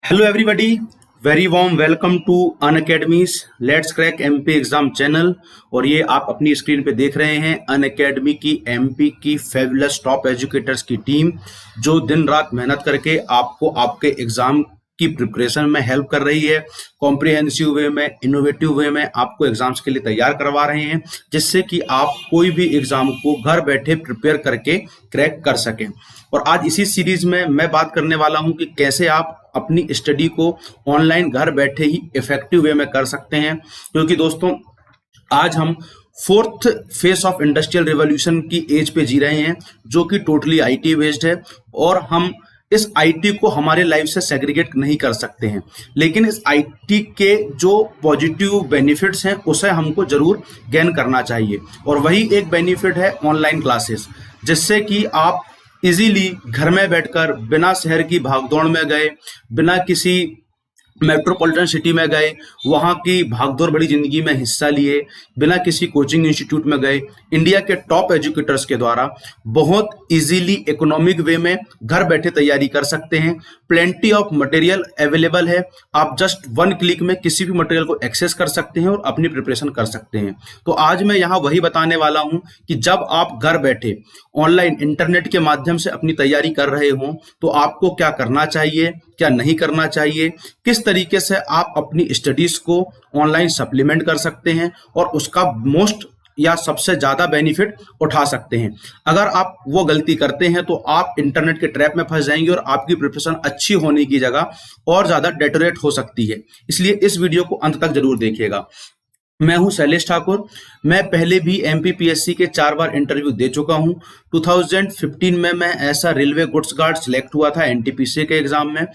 Hello everybody, very warm welcome to Unacademy's Let's Crack MP exam channel. और ये आप अपनी स्क्रीन पे देख रहे हैं अनअकैडमी की एमपी की फेबुलस टॉप एजुकेटर्स की टीम जो दिन रात मेहनत करके आपको आपके एग्जाम की प्रिपरेशन में हेल्प कर रही है। कॉम्प्रिहेंसिव वे में, इनोवेटिव वे में आपको एग्जाम्स के लिए तैयार करवा रहे हैं जिससे कि आप कोई भी एग्जाम को घर बैठे प्रिपेयर करके क्रैक कर सकें। और आज इसी सीरीज में मैं बात करने वाला हूं कि कैसे आप अपनी स्टडी को ऑनलाइन घर बैठे ही इफेक्टिव वे में कर सकते हैं, क्योंकि दोस्तों आज हम fourth face of industrial revolution की एज पे जी रहे हैं जो कि टोटली आईटी बेस्ड है। और हम इस आईटी को हमारे लाइफ से सेग्रीगेट नहीं कर सकते हैं, लेकिन इस आईटी के जो पॉजिटिव बेनिफिट्स हैं उसे हमको जरूर गेन करना चाहिए। और वही एक बेनिफिट है ऑनलाइन क्लासेस, जिससे कि आप इजीली घर में बैठकर बिना शहर की भागदौड़ में गए, बिना किसी मेट्रोपॉलिटन सिटी में गए, वहाँ की भागदौड़ बड़ी जिंदगी में हिस्सा लिए, बिना किसी कोचिंग इंस्टीट्यूट में गए, इंडिया के टॉप एजुकेटर्स के द्वारा बहुत इजीली इकोनॉमिक वे में घर बैठे तैयारी कर सकते हैं। प्लेंटी ऑफ मटेरियल अवेलेबल है, आप जस्ट वन क्लिक में किसी भी मटेरियल को एक्सेस कर सकते हैं और अपनी प्रिपरेशन कर सकते हैं। तो आज मैं यहाँ वही बताने वाला हूँ कि जब आप घर बैठे ऑनलाइन इंटरनेट के माध्यम से अपनी तैयारी कर रहे हो तो आपको क्या करना चाहिए, क्या नहीं करना चाहिए, किस तरीके से आप अपनी स्टडीज को ऑनलाइन सप्लीमेंट कर सकते हैं और उसका मोस्ट या सबसे ज्यादा बेनिफिट उठा सकते हैं। अगर आप वो गलती करते हैं तो आप इंटरनेट के ट्रैप में फंस जाएंगे और आपकी प्रिपरेशन अच्छी होने की जगह और ज्यादा डेटोरेट हो सकती है। इसलिए इस वीडियो को अंत तक जरूर देखिएगा। मैं हूं शैलेश ठाकुर। मैं पहले भी एमपीपीएससी के 4 बार इंटरव्यू दे चुका हूं। 2015 में मैं ऐसा रेलवे गुड्स गार्ड सिलेक्ट हुआ था एनटीपीसी के एग्जाम में।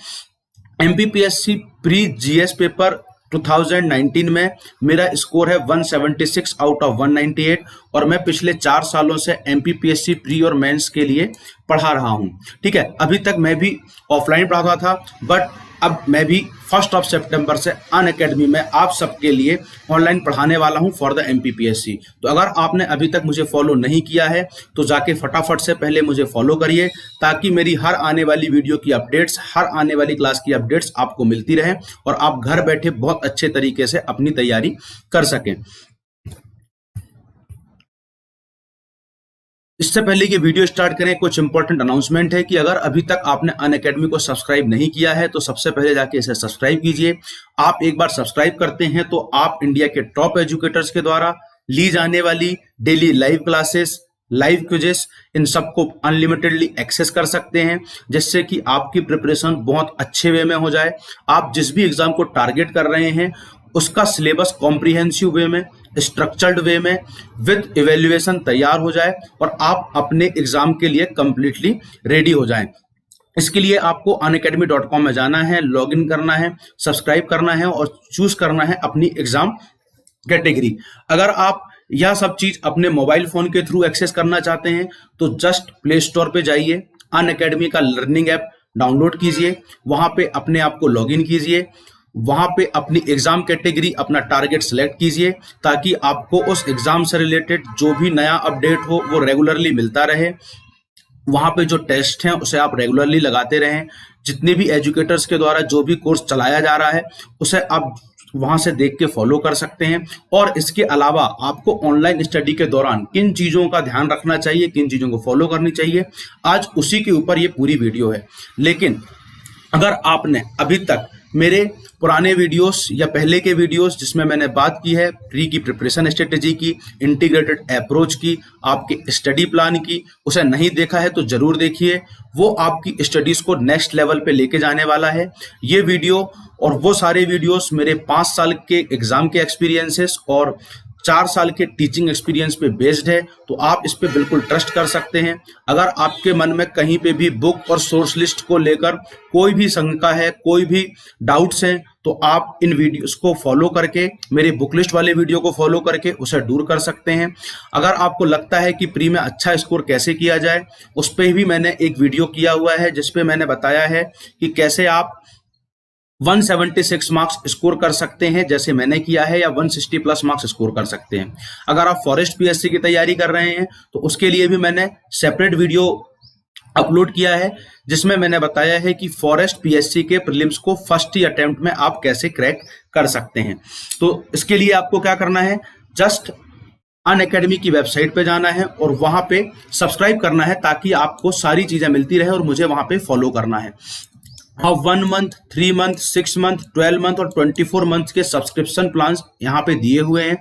एमपीपीएससी प्री जीएस पेपर 2019 में मेरा स्कोर है 176 आउट ऑफ 198 और मैं पिछले 4 सालों से एमपीपीएससी प्री और मेंस के लिए पढ़ा रहा हूं। ठीक है, अभी तक मैं भी ऑफलाइन पढ़ाता था, बट अब मैं भी 1 सितंबर से अनअकैडमी में आप सबके लिए ऑनलाइन पढ़ाने वाला हूं फॉर द एमपीपीएससी। तो अगर आपने अभी तक मुझे फॉलो नहीं किया है तो जाके फटाफट से पहले मुझे फॉलो करिए, ताकि मेरी हर आने वाली वीडियो की अपडेट्स, हर आने वाली क्लास की अपडेट्स आपको मिलती रहे और आप घर बैठे बहुत अच्छे तरीके से अपनी तैयारी कर सकें। इससे पहले कि वीडियो स्टार्ट करें, कुछ इंपॉर्टेंट अनाउंसमेंट है कि अगर अभी तक आपने अनअकैडमी को सब्सक्राइब नहीं किया है तो सबसे पहले जाके इसे सब्सक्राइब कीजिए। आप एक बार सब्सक्राइब करते हैं तो आप इंडिया के टॉप एजुकेटर्स के द्वारा ली जाने वाली daily live classes, live quizzes, इन सबको अनलिमिटेडली एक्सेस कर सकते हैं, जिससे कि आपकी प्रिपरेशन बहुत अच्छे वे में हो जाए। आप जिस भी एग्जाम को टारगेट कर रहे हैं उसका सिलेबस कॉम्प्रिहेंसिव वे में, स्ट्रक्चर्ड वे में, विद इवेल्युएशन तैयार हो जाए और आप अपने एग्जाम के लिए कंप्लीटली रेडी हो जाएं। इसके लिए आपको unacademy.com में जाना है, लॉगिन करना है, सब्सक्राइब करना है और चूज करना है अपनी एग्जाम कैटेगरी। अगर आप यह सब चीज अपने मोबाइल फोन के थ्रू एक्सेस करना चाहते हैं तो जस्ट प्ले स्टोर पे जाइए, अनअकैडमी का लर्निंग ऐप डाउनलोड कीजिए, वहां पे अपने आप को लॉगिन कीजिए, वहां पे अपनी एग्जाम कैटेगरी, अपना टारगेट सिलेक्ट कीजिए, ताकि आपको उस एग्जाम से रिलेटेड जो भी नया अपडेट हो वो रेगुलरली मिलता रहे। वहां पे जो टेस्ट हैं उसे आप रेगुलरली लगाते रहें। जितने भी एजुकेटर्स के द्वारा जो भी कोर्स चलाया जा रहा है उसे आप वहां से देख के फॉलो कर सकते हैं। और इसके अलावा आपको ऑनलाइन स्टडी के दौरान किन चीजों का ध्यान रखना चाहिए, किन चीजों को फॉलो करनी चाहिए, आज उसी के ऊपर ये पूरी वीडियो है। लेकिन अगर आपने अभी तक मेरे पुराने वीडियोस या पहले के वीडियोस जिसमें मैंने बात की है प्री की प्रिपरेशन स्ट्रेटेजी की, इंटीग्रेटेड अप्रोच की, आपके स्टडी प्लान की, उसे नहीं देखा है तो जरूर देखिए। वो आपकी स्टडीज को नेक्स्ट लेवल पे लेके जाने वाला है ये वीडियो। और वो सारे वीडियोस मेरे 5 साल के एग्जाम के एक्सपीरियंसेस और 4 साल के टीचिंग एक्सपीरियंस पे बेस्ड है, तो आप इस पे बिल्कुल ट्रस्ट कर सकते हैं। अगर आपके मन में कहीं पे भी बुक और सोर्स लिस्ट को लेकर कोई भी शंका है, कोई भी डाउट्स हैं, तो आप इन वीडियोस को फॉलो करके, मेरे बुक लिस्ट वाले वीडियो को फॉलो करके उसे दूर कर सकते हैं। अगर आपको लगता है कि प्री में अच्छा स्कोर कैसे किया जाए, उस पर भी मैंने एक वीडियो किया हुआ है जिसपे मैंने बताया है कि कैसे आप 176 मार्क्स स्कोर कर सकते हैं जैसे मैंने किया है, या 160 प्लस मार्क्स स्कोर कर सकते हैं। अगर आप फॉरेस्ट पीएससी की तैयारी कर रहे हैं तो उसके लिए भी मैंने सेपरेट वीडियो अपलोड किया है, जिसमें मैंने बताया है कि फॉरेस्ट पीएससी के प्रीलिम्स को फर्स्ट ही अटेम्प्ट में आप कैसे क्रैक कर सकते हैं। तो इसके लिए आपको क्या करना है, जस्ट अनअकैडमी की वेबसाइट पे जाना है और वहां पे सब्सक्राइब करना है, ताकि आपको सारी चीजें मिलती रहे और मुझे वहां पे फॉलो करना है। अब 1 मंथ, 3 मंथ, 6 मंथ, 12 मंथ और 24 मंथ के सब्सक्रिप्शन प्लान्स यहाँ पे दिए हुए हैं।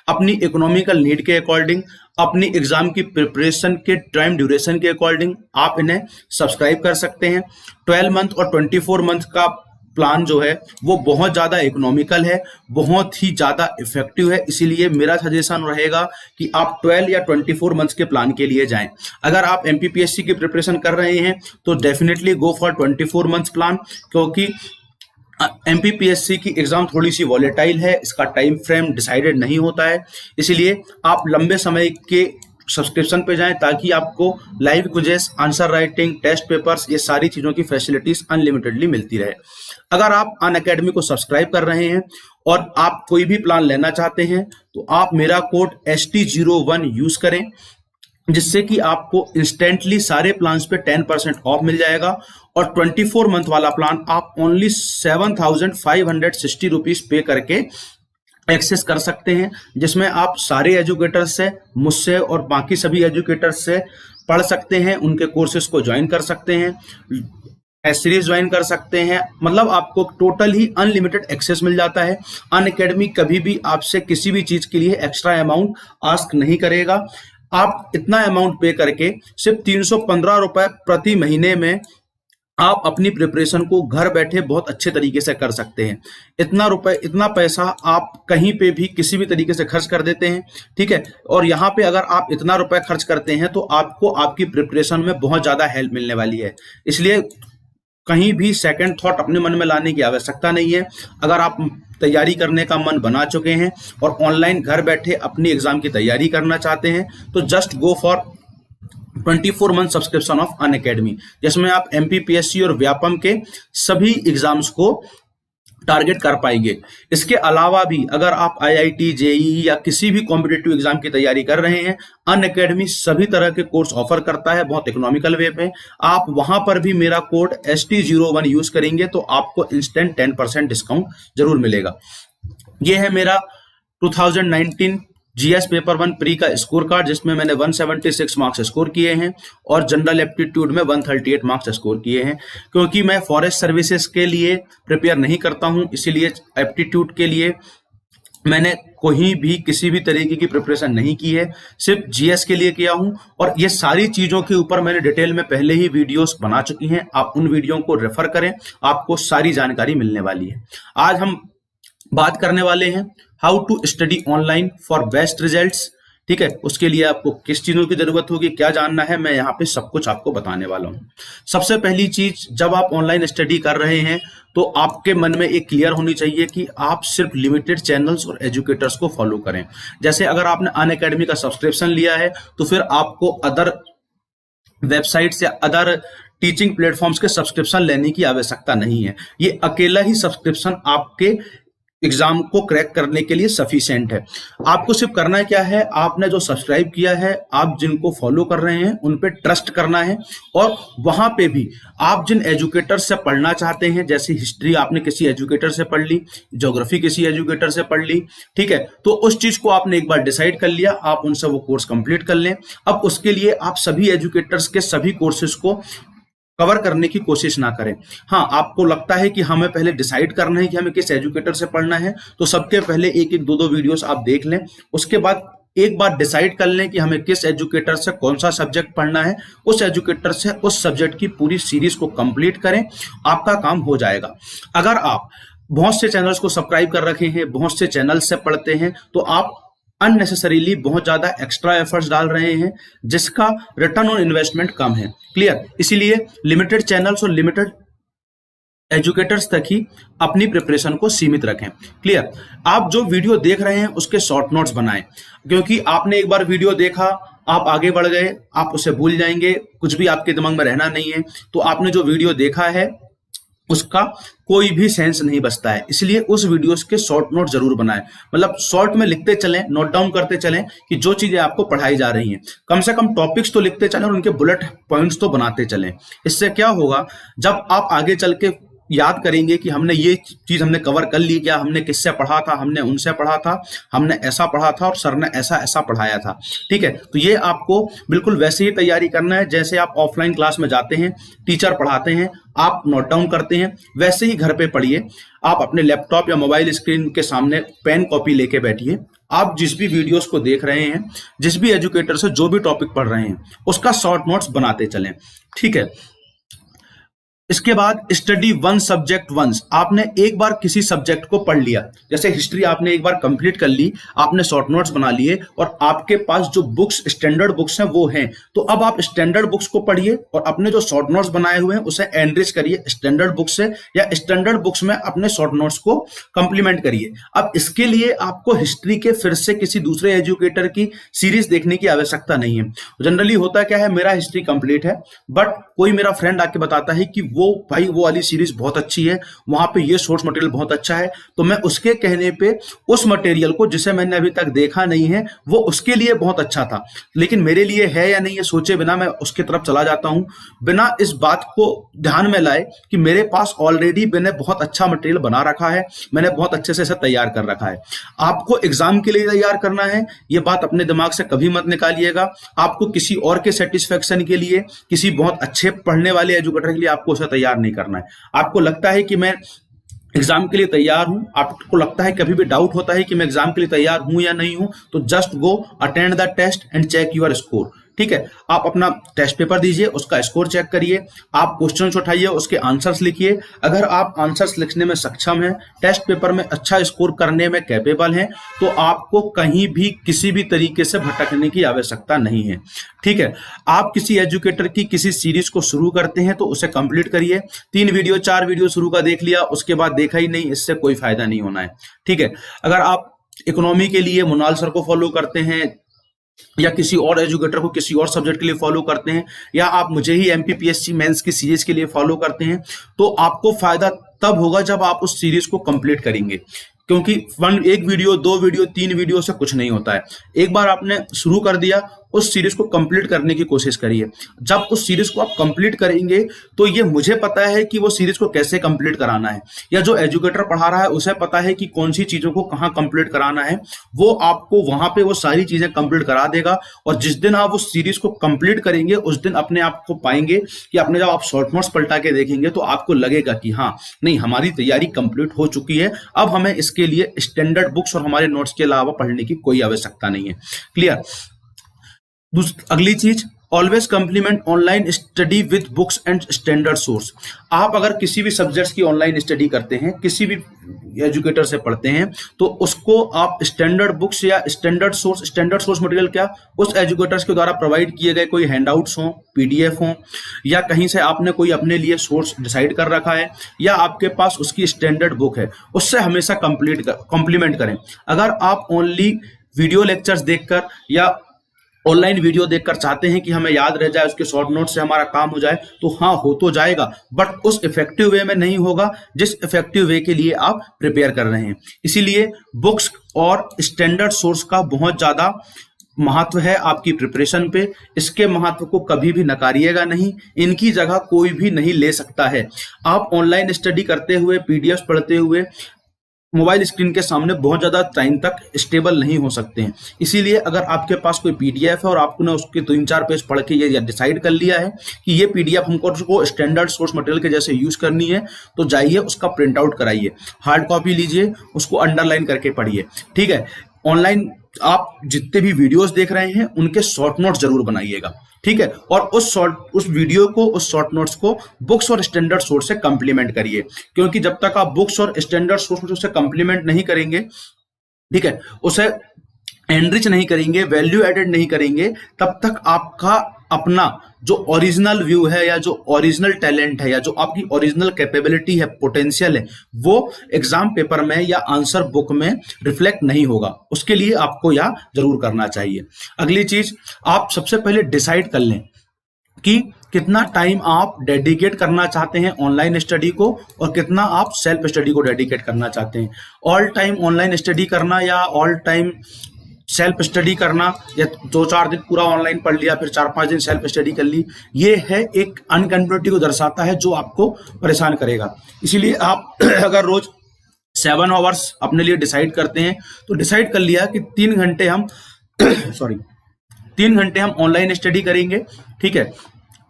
अपनी इकोनॉमिकल नीड के अकॉर्डिंग, अपनी एग्जाम की प्रिपरेशन के टाइम ड्यूरेशन के अकॉर्डिंग आप इन्हें सब्सक्राइब कर सकते हैं। 12 मंथ और 24 मंथ का प्लान जो है वो बहुत ज़्यादा इकोनॉमिकल है, बहुत ही ज़्यादा इफेक्टिव है, इसीलिए मेरा सजेशन रहेगा कि आप 12 या 24 मंथ्स के प्लान के लिए जाएं। अगर आप एमपीपीएससी की प्रिपरेशन कर रहे हैं तो definitely go for 24 months plan, क्योंकि एमपीपीएससी की एग्जाम थोड़ी सी वॉलेटाइल है, इसका टाइम फ्रेम डिसाइडेड नहीं होता है, इसलिए आप लंबे समय के सब्सक्रिप्शन पे जाएं ताकि आपको live quizzes, answer writing, test papers, ये सारी चीज़ों की फैसिलिटीज अनलिमिटेडली मिलती रहे। अगर आप अनअकैडमी को सब्सक्राइब कर रहे हैं और आप कोई भी प्लान लेना चाहते हैं तो आप मेरा कोड ST01 यूज करें, जिससे कि आपको इंस्टेंटली सारे प्लान्स पे 10% ऑफ मिल जाएगा। और 24 मंथ वाला प्लान आप ओनली 7,560 रुपीज पे करके एक्सेस कर सकते हैं, जिसमें आप सारे एजुकेटर्स से, मुझसे और बाकी सभी एजुकेटर्स से पढ़ सकते हैं, उनके कोर्सेज को ज्वाइन कर सकते हैं, सीरीज ज्वाइन कर सकते हैं। मतलब आपको टोटल ही अनलिमिटेड एक्सेस मिल जाता है। अनअकैडमी कभी भी आपसे किसी भी चीज के लिए एक्स्ट्रा अमाउंट आस्क नहीं करेगा। आप इतना अमाउंट पे करके सिर्फ 315 रुपए प्रति महीने में आप अपनी प्रिपरेशन को घर बैठे बहुत अच्छे तरीके से कर सकते हैं। इतना पैसा आप कहीं पे भी किसी भी तरीके से खर्च कर देते हैं, ठीक है। और यहाँ पे अगर आप इतना रुपए खर्च करते हैं तो आपको आपकी प्रिपरेशन में बहुत ज्यादा हेल्प मिलने वाली है, इसलिए कहीं भी सेकंड थॉट अपने मन में लाने की आवश्यकता नहीं है। अगर आप तैयारी करने का मन बना चुके हैं और ऑनलाइन घर बैठे अपनी एग्जाम की तैयारी करना चाहते हैं तो just go for 24 month subscription of Unacademy, जिसमें आप एमपीपीएससी और व्यापम के सभी एग्जाम्स को टारगेट कर पाएंगे। इसके अलावा भी अगर आप आईआईटी, जेईई या किसी भी कॉम्पिटिटिव एग्जाम की तैयारी कर रहे हैं, अनअकैडमी सभी तरह के कोर्स ऑफर करता है बहुत इकोनॉमिकल वे पे। आप वहां पर भी मेरा कोड ST01 यूज करेंगे तो आपको इंस्टेंट 10% डिस्काउंट जरूर मिलेगा। यह है मेरा 2019 जीएस पेपर 1 प्री का स्कोर कार्ड, जिसमें मैंने 176 मार्क्स स्कोर किए हैं और जनरल एप्टीट्यूड में 138 मार्क्स स्कोर किए हैं। क्योंकि मैं फॉरेस्ट सर्विसेज के लिए प्रिपेयर नहीं करता हूं, इसीलिए एप्टीट्यूड के लिए मैंने कोई भी किसी भी तरीके की प्रिपरेशन नहीं की है, सिर्फ जीएस के लिए किया हूं। और ये सारी चीजों के ऊपर मैंने डिटेल में पहले ही वीडियोस बना चुकी हैं, आप उन वीडियो को रेफर करें, आपको सारी जानकारी मिलने वाली है। आज हम बात करने वाले हैं how to study online for best results, ठीक है। उसके लिए आपको किस चीजों की जरूरत होगी, क्या जानना है, मैं यहाँ पे सब कुछ आपको बताने वाला हूँ। सबसे पहली चीज, जब आप ऑनलाइन स्टडी कर रहे हैं तो आपके मन में एक क्लियर होनी चाहिए कि आप सिर्फ लिमिटेड चैनल्स और एजुकेटर्स को फॉलो करें। जैसे अगर आपने अनअकैडमी का सब्सक्रिप्शन लिया है तो फिर आपको अदर वेबसाइट्स या अदर टीचिंग प्लेटफॉर्म्स के सब्सक्रिप्शन लेने की आवश्यकता नहीं है। ये अकेला ही सब्सक्रिप्शन आपके एग्जाम को क्रैक करने के लिए सफिशिएंट है। आपको सिर्फ करना क्या है, आपने जो सब्सक्राइब किया है, आप जिनको फॉलो कर रहे हैं उन पे ट्रस्ट करना है। और वहां पे भी आप जिन एजुकेटर से पढ़ना चाहते हैं, जैसे हिस्ट्री आपने किसी एजुकेटर से पढ़ ली, ज्योग्राफी किसी एजुकेटर से पढ़ ली, ठीक है, तो उस चीज को आपने एक बार डिसाइड कर लिया, आप उनसे वो कोर्स कंप्लीट कर लें। अब उसके लिए आप सभी एजुकेटर्स के सभी कोर्सेज को कवर करने की कोशिश ना करें। हाँ, आपको लगता है कि हमें पहले डिसाइड करना है कि हमें किस एजुकेटर से पढ़ना है, तो सबके पहले एक एक दो वीडियोस आप देख लें। उसके बाद एक बार डिसाइड कर लें कि हमें किस एजुकेटर से कौन सा सब्जेक्ट पढ़ना है, उस एजुकेटर से उस सब्जेक्ट की पूरी सीरीज को कंप्लीट करें, आपका काम हो जाएगा। अगर आप बहुत से चैनल्स को सब्सक्राइब कर रखे हैं, बहुत से चैनल से पढ़ते हैं, तो आप अननेसेसरीली बहुत ज्यादा एक्स्ट्रा एफर्ट्स डाल रहे हैं, जिसका रिटर्न ऑन इन्वेस्टमेंट कम है। क्लियर? इसीलिए लिमिटेड चैनल्स और लिमिटेड एजुकेटर्स तक ही अपनी प्रिपरेशन को सीमित रखें। क्लियर? आप जो वीडियो देख रहे हैं उसके शॉर्ट नोट्स बनाएं, क्योंकि आपने एक बार वीडियो देखा, आप आगे बढ़ गए, आप उसे भूल जाएंगे, कुछ भी आपके दिमाग में रहना नहीं है। तो आपने जो वीडियो देखा है उसका कोई भी सेंस नहीं बचता है। इसलिए उस वीडियोस के शॉर्ट नोट जरूर बनाएं, मतलब शॉर्ट में लिखते चलें, नोट डाउन करते चलें कि जो चीजें आपको पढ़ाई जा रही हैं, कम से कम टॉपिक्स तो लिखते चलें और उनके बुलेट पॉइंट्स तो बनाते चलें। इससे क्या होगा, जब आप आगे चल के याद करेंगे कि हमने ये चीज हमने कवर कर ली क्या, हमने किससे पढ़ा था, हमने उनसे पढ़ा था, हमने ऐसा पढ़ा था और सर ने ऐसा ऐसा पढ़ाया था। ठीक है, तो ये आपको बिल्कुल वैसे ही तैयारी करना है जैसे आप ऑफलाइन क्लास में जाते हैं, टीचर पढ़ाते हैं, आप नोट डाउन करते हैं, वैसे ही घर पे पढ़िए। आप अपने लैपटॉप या मोबाइल स्क्रीन के सामने पेन कॉपी लेके बैठिए। आप जिस भी वीडियोस को देख रहे हैं, जिस भी एजुकेटर से जो भी टॉपिक पढ़ रहे हैं, उसका शॉर्ट नोट्स बनाते चलें। ठीक है, इसके बाद स्टडी वन सब्जेक्ट वंस। आपने एक बार किसी सब्जेक्ट को पढ़ लिया, जैसे हिस्ट्री आपने एक बार कंप्लीट कर ली, आपने शॉर्ट नोट्स बना लिए और आपके पास जो बुक्स स्टैंडर्ड बुक्स हैं वो हैं, तो अब आप स्टैंडर्ड बुक्स को पढ़िए और अपने जो शॉर्ट नोट्स बनाए हुए हैं उसे एनरिच करिए स्टैंडर्ड बुक्स से, या स्टैंडर्ड बुक्स में अपने शॉर्ट नोट्स को कंप्लीमेंट करिए। अब इसके लिए आपको हिस्ट्री के फिर से किसी दूसरे एजुकेटर की सीरीज देखने की आवश्यकता नहीं है। जनरली होता क्या है, मेरा हिस्ट्री कंप्लीट है बट कोई मेरा फ्रेंड आके बताता है कि वो भाई वो वाली सीरीज बहुत अच्छी है, वहां पे ये सोर्स मटेरियल बहुत अच्छा है, तो मैं उसके कहने पे उस मटेरियल को, जिसे मैंने अभी तक देखा नहीं है, वो उसके लिए बहुत अच्छा था लेकिन मेरे लिए है या नहीं ये सोचे बिना मैं उसके तरफ चला जाता हूं, बिना इस बात को ध्यान में लाए कि मेरे पास ऑलरेडी मैंने बहुत अच्छा मटेरियल बना रखा है, मैंने बहुत अच्छे से इसे तैयार कर रखा है। आपको एग्जाम के लिए तैयार करना है, ये बात अपने दिमाग से कभी मत निकालिएगा। आपको किसी और के सेटिस्फेक्शन के लिए, किसी बहुत अच्छे पढ़ने वाले एजुकेटर के लिए आपको उसे तैयार नहीं करना है। आपको लगता है कि मैं एग्जाम के लिए तैयार हूं, आपको लगता है कभी भी डाउट होता है कि मैं एग्जाम के लिए तैयार हूं या नहीं हूं, तो just go attend the test and check your score. ठीक है, आप अपना टेस्ट पेपर दीजिए, उसका स्कोर चेक करिए, आप क्वेश्चंस उठाइए, उसके आंसर्स लिखिए। अगर आप आंसर्स लिखने में सक्षम हैं, टेस्ट पेपर में अच्छा स्कोर करने में कैपेबल हैं, तो आपको कहीं भी किसी भी तरीके से भटकने की आवश्यकता नहीं है। ठीक है, आप किसी एजुकेटर की किसी सीरीज को शुरू करते हैं तो उसे कंप्लीट करिए। 3 वीडियो 4 वीडियो शुरू का देख लिया, उसके बाद देखा ही नहीं, इससे कोई फायदा नहीं होना है। ठीक है, अगर आप इकोनॉमी के लिए मोनाल सर को फॉलो करते हैं या किसी और एजुकेटर को किसी और सब्जेक्ट के लिए फॉलो करते हैं, या आप मुझे ही एमपीपीएससी मेंस की सीरीज के लिए फॉलो करते हैं, तो आपको फायदा तब होगा जब आप उस सीरीज को कंप्लीट करेंगे। क्योंकि एक वीडियो 2 वीडियो 3 वीडियो से कुछ नहीं होता है। एक बार आपने शुरू कर दिया, उस सीरीज को कंप्लीट करने की कोशिश करिए। जब उस सीरीज को आप कंप्लीट करेंगे तो ये मुझे पता है कि वो सीरीज को कैसे कंप्लीट कराना है, या जो एजुकेटर पढ़ा रहा है उसे पता है कि कौन सी चीजों को कहाँ कंप्लीट कराना है। वो आपको वहां पे वो सारी चीजें कंप्लीट करा देगा, और जिस दिन आप उस सीरीज को कंप्लीट करेंगे उस दिन अपने आप को पाएंगे कि अपने जब आप शॉर्ट नोट्स पलटा के देखेंगे तो आपको लगेगा कि हाँ नहीं, हमारी तैयारी कंप्लीट हो चुकी है, अब हमें इसके लिए स्टैंडर्ड बुक्स और हमारे नोट्स के अलावा पढ़ने की कोई आवश्यकता नहीं है। क्लियर। अगली चीज, always complement online study with books and standard source. आप अगर किसी भी सब्जेक्ट्स की ऑनलाइन स्टडी करते हैं, किसी भी एजुकेटर से पढ़ते हैं, तो उसको आप स्टैंडर्ड बुक्स या स्टैंडर्ड सोर्स मटेरियल क्या, उस एजुकेटर्स के द्वारा प्रोवाइड किए गए कोई हैंडआउट्स हों, पीडीएफ हों, या कहीं से आपने कोई अपने लिए सोर्स डिसाइड कर रखा है, या आपके पास उसकी स्टैंडर्ड बुक है, उससे हमेशा कंप्लीमेंट करें। अगर आप ओनली वीडियो लेक्चर्स देखकर या ऑनलाइन वीडियो देखकर चाहते हैं कि हमें याद रह जाए, उसके शॉर्ट नोट से हमारा काम हो जाए, तो हाँ हो तो जाएगा, बट उस इफेक्टिव वे में नहीं होगा जिस इफेक्टिव वे के लिए आप प्रिपेयर कर रहे हैं। इसीलिए बुक्स और स्टैंडर्ड सोर्स का बहुत ज्यादा महत्व है आपकी प्रिपरेशन पे। इसके महत्व को कभी भी नकारिएगा नहीं, इनकी जगह कोई भी नहीं ले सकता है। आप ऑनलाइन स्टडी करते हुए, पीडीएफ पढ़ते हुए मोबाइल स्क्रीन के सामने बहुत ज्यादा टाइम तक स्टेबल नहीं हो सकते हैं। इसीलिए अगर आपके पास कोई पीडीएफ है और आपने उसके 3-4 पेज पढ़ के ये डिसाइड कर लिया है कि ये पीडीएफ हमको उसको स्टैंडर्ड सोर्स मटेरियल के जैसे यूज करनी है, तो जाइए उसका प्रिंट आउट कराइए, हार्ड कॉपी लीजिए, उसको अंडरलाइन करके पढ़िए। ठीक है, ऑनलाइन आप जितने भी वीडियोस देख रहे हैं उनके शॉर्ट नोट्स जरूर बनाइएगा। ठीक है, और उस वीडियो को, उस शॉर्ट नोट्स को बुक्स और स्टैंडर्ड सोर्स से कंप्लीमेंट करिए, क्योंकि जब तक आप बुक्स और स्टैंडर्ड सोर्स से कंप्लीमेंट नहीं करेंगे, ठीक है, उसे एनरिच नहीं करेंगे, वैल्यू एडेड नहीं करेंगे, तब तक आपका अपना जो ओरिजिनल व्यू है, या जो ओरिजिनल टैलेंट है, या जो आपकी ओरिजिनल कैपेबिलिटी है, पोटेंशियल है, वो एग्जाम पेपर में या आंसर बुक में रिफ्लेक्ट नहीं होगा। उसके लिए आपको यह जरूर करना चाहिए। अगली चीज, आप सबसे पहले डिसाइड कर लें कि कितना टाइम आप डेडिकेट करना चाहते हैं ऑनलाइन स्टडी को और कितना आप सेल्फ स्टडी को डेडिकेट करना चाहते हैं। ऑल टाइम ऑनलाइन स्टडी करना या ऑल टाइम सेल्फ स्टडी करना, या 2-4 दिन पूरा ऑनलाइन पढ़ लिया फिर 4-5 दिन सेल्फ स्टडी कर ली, ये है एक अनकंटिन्यूटी को दर्शाता है जो आपको परेशान करेगा। इसीलिए आप अगर रोज 7 आवर्स अपने लिए डिसाइड करते हैं तो डिसाइड कर लिया कि 3 घंटे हम सॉरी 3 घंटे हम ऑनलाइन स्टडी करेंगे। ठीक है,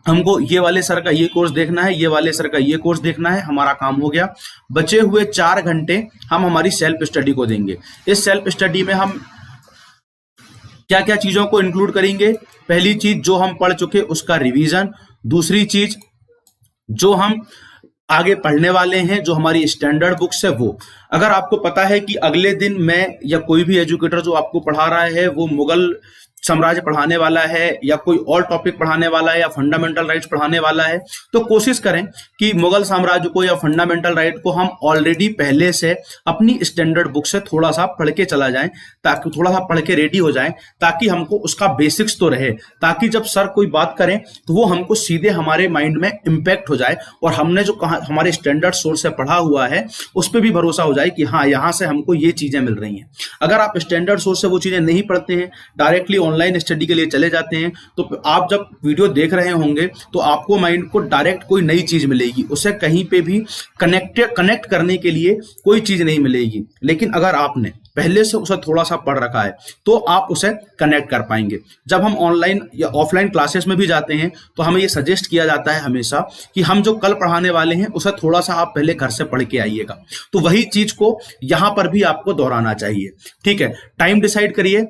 हमको ये वाले सर का ये कोर्स देखना है, ये वाले सर का ये कोर्स देखना है, हमारा काम हो गया। बचे हुए 4 घंटे हम हमारी सेल्फ स्टडी को देंगे। इस सेल्फ स्टडी में हम क्या क्या चीजों को इंक्लूड करेंगे? पहली चीज, जो हम पढ़ चुके उसका रिवीजन। दूसरी चीज, जो हम आगे पढ़ने वाले हैं, जो हमारी स्टैंडर्ड बुक्स है वो। अगर आपको पता है कि अगले दिन मैं या कोई भी एजुकेटर जो आपको पढ़ा रहा है वो मुगल साम्राज्य पढ़ाने वाला है या कोई और टॉपिक पढ़ाने वाला है या फंडामेंटल राइट्स पढ़ाने वाला है, तो कोशिश करें कि मुगल साम्राज्य को या फंडामेंटल राइट को हम ऑलरेडी पहले से अपनी स्टैंडर्ड बुक से थोड़ा सा पढ़ के चला जाएं, ताकि थोड़ा सा पढ़ के रेडी हो जाएं, ताकि हमको उसका बेसिक्स तो रहे, ताकि जब सर कोई बात करें तो वो हमको सीधे हमारे माइंड में इम्पैक्ट हो जाए और हमने जो कहा हमारे स्टैंडर्ड सोर्स से पढ़ा हुआ है उस पर भी भरोसा हो जाए कि हाँ, यहाँ से हमको ये चीजें मिल रही हैं। अगर आप स्टैंडर्ड सोर्स से वो चीजें नहीं पढ़ते हैं, डायरेक्टली ऑनलाइन स्टडी के लिए चले जाते हैं, तो आप जब वीडियो देख रहे होंगे तो आपको माइंड को डायरेक्ट कोई नई चीज मिलेगी, उसे कहीं पे भी कनेक्ट करने के लिए कोई चीज नहीं मिलेगी। लेकिन अगर आपने पहले से उसे थोड़ा सा पढ़ रखा है तो आप उसे कनेक्ट कर पाएंगे। जब हम ऑनलाइन या ऑफलाइन क्लासेस में भी जाते हैं तो हमें ये सजेस्ट किया जाता है हमेशा कि हम जो कल पढ़ाने वाले हैं उसे थोड़ा सा आप पहले घर से पढ़ के आइएगा। तो वही चीज को यहां पर भी आपको दोहराना चाहिए। ठीक है, टाइम डिसाइड करिए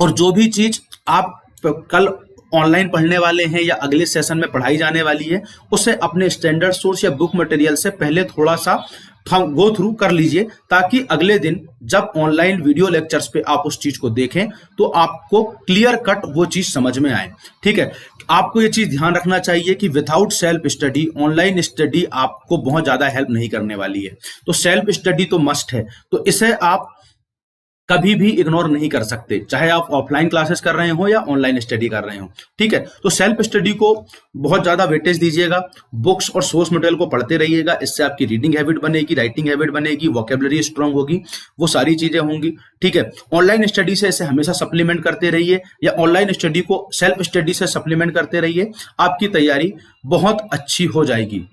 और जो भी चीज आप कल ऑनलाइन पढ़ने वाले हैं या अगले सेशन में पढ़ाई जाने वाली है उसे अपने स्टैंडर्ड सोर्स या बुक मटेरियल से पहले थोड़ा सा गो थ्रू कर लीजिए, ताकि अगले दिन जब ऑनलाइन वीडियो लेक्चर्स पे आप उस चीज को देखें तो आपको क्लियर कट वो चीज समझ में आए। ठीक है, आपको ये चीज ध्यान रखना चाहिए कि without self study online study आपको बहुत ज्यादा हेल्प नहीं करने वाली है। तो सेल्फ स्टडी तो मस्ट है, तो इसे आप कभी भी इग्नोर नहीं कर सकते, चाहे आप ऑफलाइन क्लासेस कर रहे हो या ऑनलाइन स्टडी कर रहे हो। ठीक है, तो सेल्फ स्टडी को बहुत ज्यादा वेटेज दीजिएगा, बुक्स और सोर्स मटेरियल को पढ़ते रहिएगा। इससे आपकी रीडिंग हैबिट बनेगी, राइटिंग हैबिट बनेगी, वोकेबलरी स्ट्रांग होगी, वो सारी चीजें होंगी। ठीक है, ऑनलाइन स्टडी से इसे हमेशा सप्लीमेंट करते रहिए या ऑनलाइन स्टडी को सेल्फ स्टडी से सप्लीमेंट करते रहिए, आपकी तैयारी बहुत अच्छी हो जाएगी।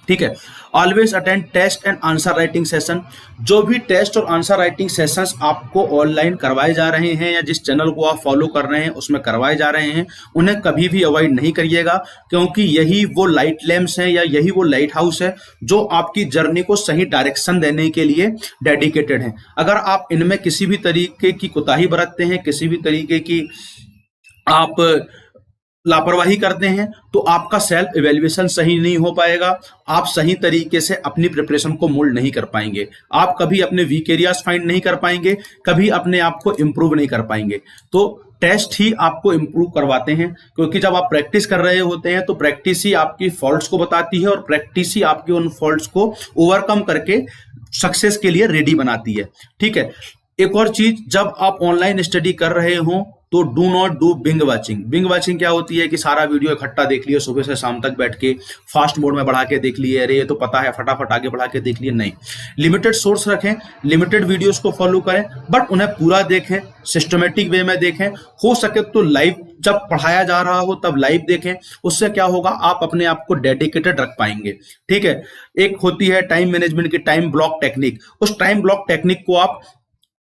ठीक है, always attend test and answer writing session. जो भी टेस्ट और आंसर राइटिंग सेशंस आपको ऑनलाइन करवाए जा रहे हैं या जिस चैनल को आप फॉलो कर रहे हैं उसमें करवाए जा रहे हैं, उन्हें कभी भी अवॉइड नहीं करिएगा, क्योंकि यही वो लाइट लैंप्स हैं या यही वो लाइट हाउस है जो आपकी जर्नी को सही डायरेक्शन देने के लिए डेडिकेटेड है। अगर आप इनमें किसी भी तरीके की कोताही बरतते हैं, किसी भी तरीके की आप लापरवाही करते हैं, तो आपका सेल्फ इवेल्युएशन सही नहीं हो पाएगा, आप सही तरीके से अपनी प्रिपरेशन को मोल्ड नहीं कर पाएंगे, आप कभी अपने वीक एरियाज फाइंड नहीं कर पाएंगे, कभी अपने आप को इंप्रूव नहीं कर पाएंगे। तो टेस्ट ही आपको इंप्रूव करवाते हैं, क्योंकि जब आप प्रैक्टिस कर रहे होते हैं तो प्रैक्टिस ही आपकी फॉल्ट्स को बताती है और प्रैक्टिस ही आपके उन फॉल्ट्स को ओवरकम करके सक्सेस के लिए रेडी बनाती है। ठीक है, एक और चीज, जब आप ऑनलाइन स्टडी कर रहे हो तो do not do binge watching. Binge watching क्या होती है कि सारा वीडियो इकट्ठा देख लिए, सुबह से शाम तक बैठ के फास्ट मोड में बढ़ा के देख लिए, अरे ये तो पता है फटाफट आगे बढ़ा के देख लिए। नहीं, लिमिटेड सोर्स रखें, लिमिटेड वीडियोस को फॉलो करें, बट उन्हें पूरा देखें, सिस्टमेटिक वे में देखें। हो सके तो लाइव जब पढ़ाया जा रहा हो तब लाइव देखें, उससे क्या होगा, आप अपने आप को डेडिकेटेड रख पाएंगे। ठीक है, एक होती है टाइम मैनेजमेंट की टाइम ब्लॉक टेक्निक, उस टाइम ब्लॉक टेक्निक को आप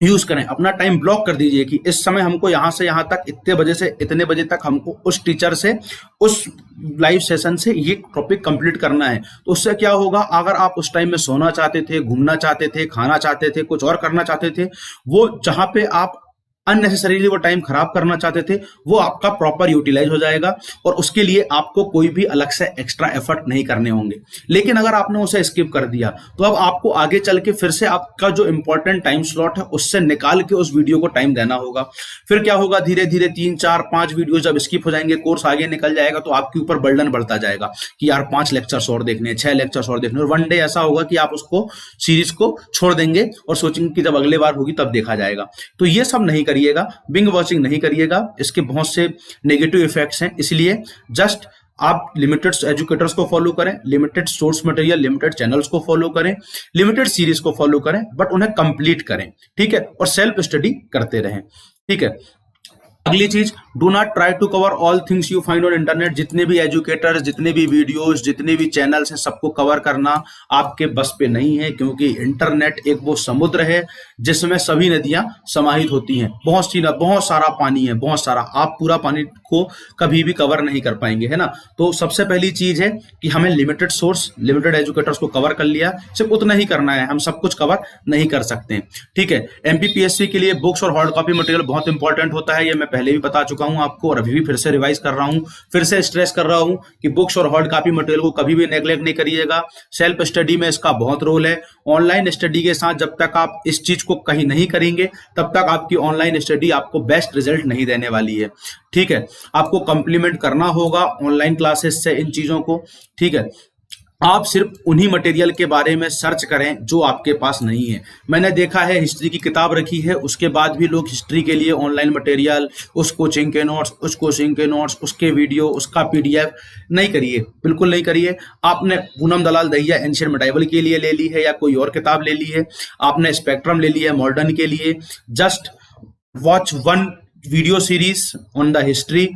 यूज करें। अपना टाइम ब्लॉक कर दीजिए कि इस समय हमको यहां से यहां तक, इतने बजे से इतने बजे तक हमको उस टीचर से, उस लाइव सेशन से ये टॉपिक कंप्लीट करना है। तो उससे क्या होगा, अगर आप उस टाइम में सोना चाहते थे, घूमना चाहते थे, खाना चाहते थे, कुछ और करना चाहते थे, वो जहां पे आप अननेसेसरीली वो टाइम खराब करना चाहते थे वो आपका प्रॉपर यूटिलाइज हो जाएगा और उसके लिए आपको कोई भी अलग से एक्स्ट्रा एफर्ट नहीं करने होंगे। लेकिन अगर आपने उसे स्किप कर दिया तो अब आपको आगे चल के फिर से आपका जो इंपॉर्टेंट टाइम स्लॉट है उससे निकाल के उस वीडियो को टाइम देना होगा। फिर क्या होगा, धीरे धीरे 3, 4, 5 वीडियो जब स्किप हो जाएंगे, कोर्स आगे निकल जाएगा, तो आपके ऊपर बर्डन बढ़ता जाएगा कि यार 5 लेक्चर्स और देखने, 6 लेक्चर्स और देखने, और वन डे ऐसा होगा कि आप उसको सीरीज को छोड़ देंगे और सोचेंगे कि जब अगले बार होगी तब देखा जाएगा। तो ये सब नहीं करिएगा, बिंग वॉचिंग नहीं करिएगा, इसके बहुत से नेगेटिव इफेक्ट्स हैं। इसलिए जस्ट आप लिमिटेड एजुकेटर्स को फॉलो करें, limited source material, limited channels को फॉलो करें, लिमिटेड सीरीज को फॉलो करें, बट उन्हें कंप्लीट करें, ठीक है, और सेल्फ स्टडी करते रहें, ठीक है। अगली चीज, do not try to cover all things you find on internet. जितने भी एजुकेटर्स, जितने भी वीडियोस, जितने भी चैनल्स हैं, सबको कवर करना आपके बस पे नहीं है, क्योंकि इंटरनेट एक वो समुद्र है जिसमें सभी नदियां समाहित होती हैं। बहुत सारा पानी है, बहुत सारा, आप पूरा पानी को कभी भी कवर नहीं कर पाएंगे, है ना। तो सबसे पहली चीज है कि हमें लिमिटेड सोर्स, लिमिटेड एजुकेटर्स को कवर कर लिया, सिर्फ उतना ही करना है, हम सब कुछ कवर नहीं कर सकते, ठीक है। एमपीपीएससी के लिए बुक्स और हार्ड कॉपी मटेरियल बहुत इंपॉर्टेंट होता है, ये मैं पहले भी बता चुका हूं आपको, और अभी भी फिर से रिवाइज कर रहा हूं, फिर से स्ट्रेस कर रहा हूं कि बुक्स और हार्ड कॉपी मटेरियल को कभी भी नेग्लेक्ट नहीं करिएगा। सेल्फ स्टडी में इसका बहुत रोल है। ऑनलाइन स्टडी के साथ जब तक आप इस चीज को कहीं नहीं करेंगे, तब तक आपकी ऑनलाइन स्टडी आपको बेस्ट रिजल्ट नहीं देने वाली है, ठीक है। आपको कंप्लीमेंट करना होगा ऑनलाइन क्लासेस से इन चीजों को, ठीक है। आप सिर्फ उन्हीं मटेरियल के बारे में सर्च करें जो आपके पास नहीं है। मैंने देखा है, हिस्ट्री की किताब रखी है, उसके बाद भी लोग हिस्ट्री के लिए ऑनलाइन मटेरियल, उस कोचिंग के नोट्स, उस कोचिंग के नोट्स, उसके वीडियो, उसका पीडीएफ नहीं करिए, बिल्कुल नहीं करिए। आपने पूनम दलाल दहिया एंशिएंट मेडाइवल के लिए ले ली है, या कोई और किताब ले ली है, आपने स्पेक्ट्रम ले लिया है मॉडर्न के लिए, just watch one video series on the history,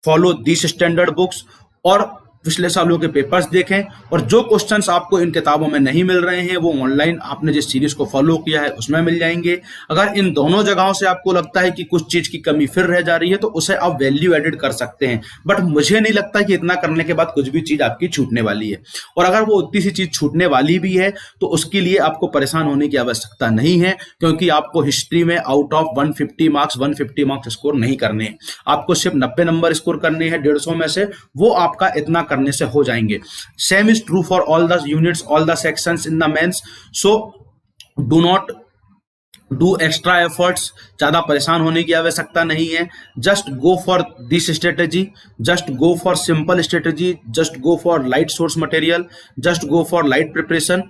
follow this standard books, और पिछले सालों के पेपर्स देखें, और जो क्वेश्चंस आपको इन किताबों में नहीं मिल रहे हैं वो ऑनलाइन आपने जिस सीरीज को फॉलो किया है उसमें मिल जाएंगे। अगर इन दोनों जगहों से आपको लगता है कि कुछ चीज की कमी फिर रह जा रही है, तो उसे आप वैल्यू एडिड कर सकते हैं, बट मुझे नहीं लगता कि इतना करने के बाद कुछ भी चीज आपकी छूटने वाली है। और अगर वो उतनी सी चीज छूटने वाली भी है तो उसके लिए आपको परेशान होने की आवश्यकता नहीं है, क्योंकि आपको हिस्ट्री में आउट ऑफ 150 मार्क्स स्कोर नहीं करने हैं, आपको सिर्फ 90 नंबर स्कोर करने हैं 150 में से, वो आपका इतना करने से हो जाएंगे। Same is true for all the units, all the sections in the mains. So do not do extra efforts, ज्यादा परेशान होने की आवश्यकता नहीं है। Just go for this strategy, just go for simple strategy, just go for light source material, just go for light preparation,